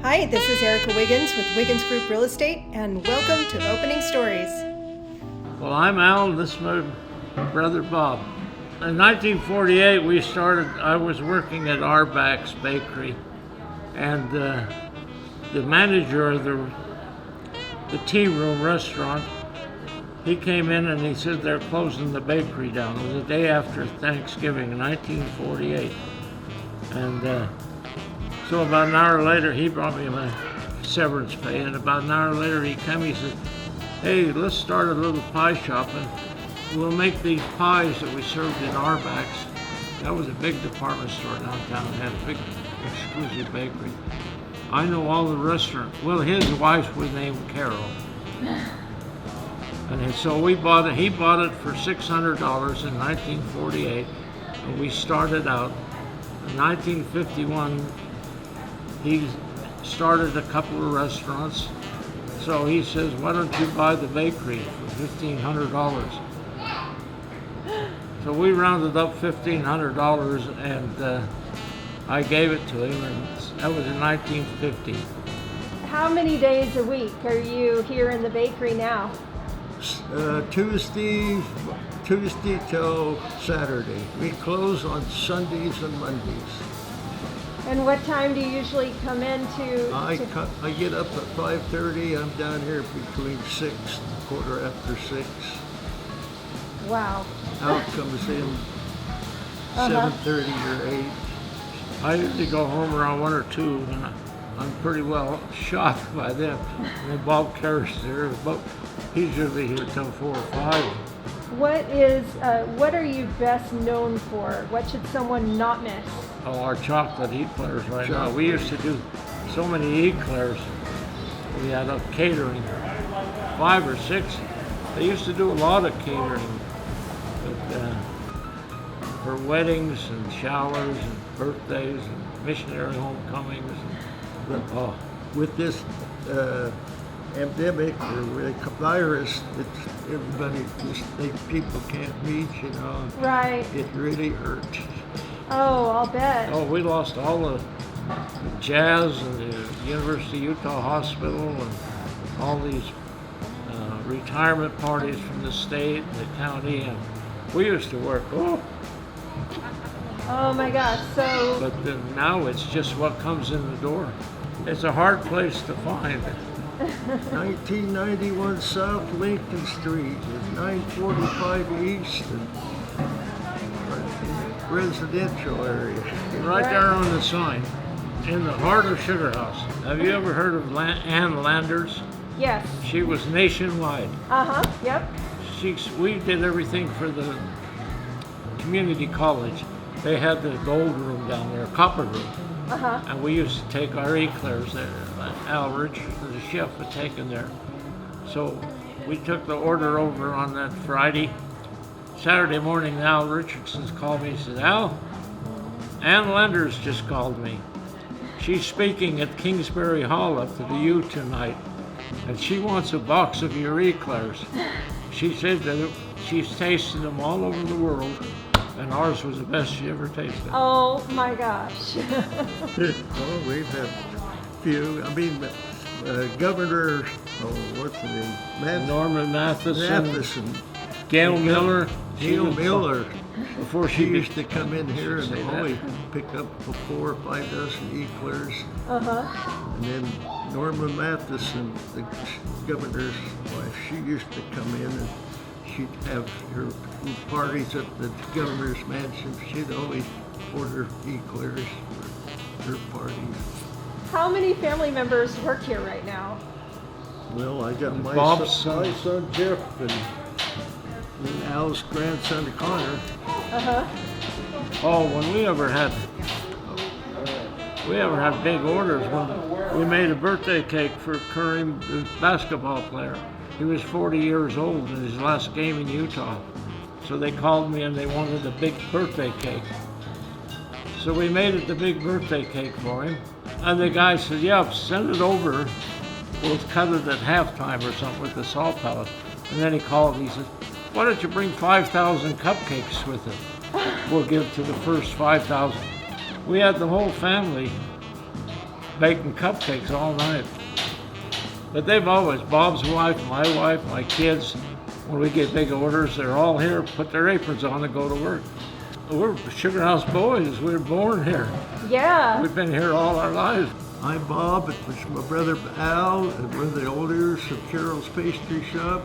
Hi, this is Erica Wiggins with Wiggins Group Real Estate, and welcome to Opening Stories. Well, I'm Al, and this is my brother Bob. In 1948, I was working at Arback's Bakery, and the manager of the tea room restaurant, he came in and he said they're closing the bakery down. It was the day after Thanksgiving in 1948. And so about an hour later, he brought me my severance pay, and about an hour later he came, he said, hey, let's start a little pie shop, and we'll make these pies that we served in Arback's. That was a big department store downtown. It had a big exclusive bakery. I know all the restaurants. Well, his wife was named Carol. And so we bought it. He bought it for $600 in 1948, and we started out. In 1951, he started a couple of restaurants. So he says, why don't you buy the bakery for $1,500? So we rounded up $1,500, and I gave it to him, and that was in 1950. How many days a week are you here in the bakery now? Tuesday till Saturday. We close on Sundays and Mondays. And what time do you usually come in to? I get up at 5:30. I'm down here between 6 and quarter after 6. Wow. Out comes in 7:30 or 8. I usually go home around 1 or 2, and I'm pretty well shot by then. And Bob Karras there, but he's usually here till 4 or 5. What are you best known for? What should someone not miss? Oh, our chocolate eclairs right now. We used to do so many eclairs. We had a catering, 5 or 6. They used to do a lot of catering, but for weddings and showers and birthdays and missionary homecomings. With this pandemic or with a virus, people can't meet, you know. Right. It really hurt. Oh, I'll bet. Oh, we lost all the jazz and the University of Utah Hospital and all these retirement parties from the state and the county, and we used to work. Oh my gosh, so. But now it's just what comes in the door. It's a hard place to find. 1991 South Lincoln Street is 945 East and residential area. Right there on the sign, in the heart of Sugar House. Have you ever heard of Ann Landers? Yes. She was nationwide. Yep. We did everything for the community college. They had the gold room down there, copper room. And we used to take our eclairs there. Al Richardson, the chef, would take them there. So we took the order over on that Friday. Saturday morning, Al Richardson's called me. He said, Al, Ann Landers just called me. She's speaking at Kingsbury Hall up to the U tonight, and she wants a box of your eclairs. She said that she's tasted them all over the world, and ours was the best she ever tasted. Oh my gosh. Oh, we've had a few. I mean, Governor, what's the name? Norman Matheson. Gail Miller. Gail Miller. Before she used to come in here and always pick up 4 or 5 dozen eclairs. And then Norma Matheson, the governor's wife, she used to come in and she'd have her parties at the governor's mansion. She'd always order eclairs for her parties. How many family members work here right now? Well, I got my son Jeff and Al's grandson Connor. Oh, when we ever had big orders, when we made a birthday cake for Kareem, the basketball player. He was 40 years old in his last game in Utah. So they called me and they wanted a big birthday cake. So we made it the big birthday cake for him. And the guy said, yeah, send it over. We'll cut it at halftime or something with the salt pellet. And then he called and he said, why don't you bring 5,000 cupcakes with it? We'll give to the first 5,000. We had the whole family baking cupcakes all night. But they've always, Bob's wife, my kids, when we get big orders, they're all here, put their aprons on and go to work. We're Sugar House boys. We were born here. Yeah. We've been here all our lives. I'm Bob. It was my brother Al, and we're the owners of Carol's Pastry Shop.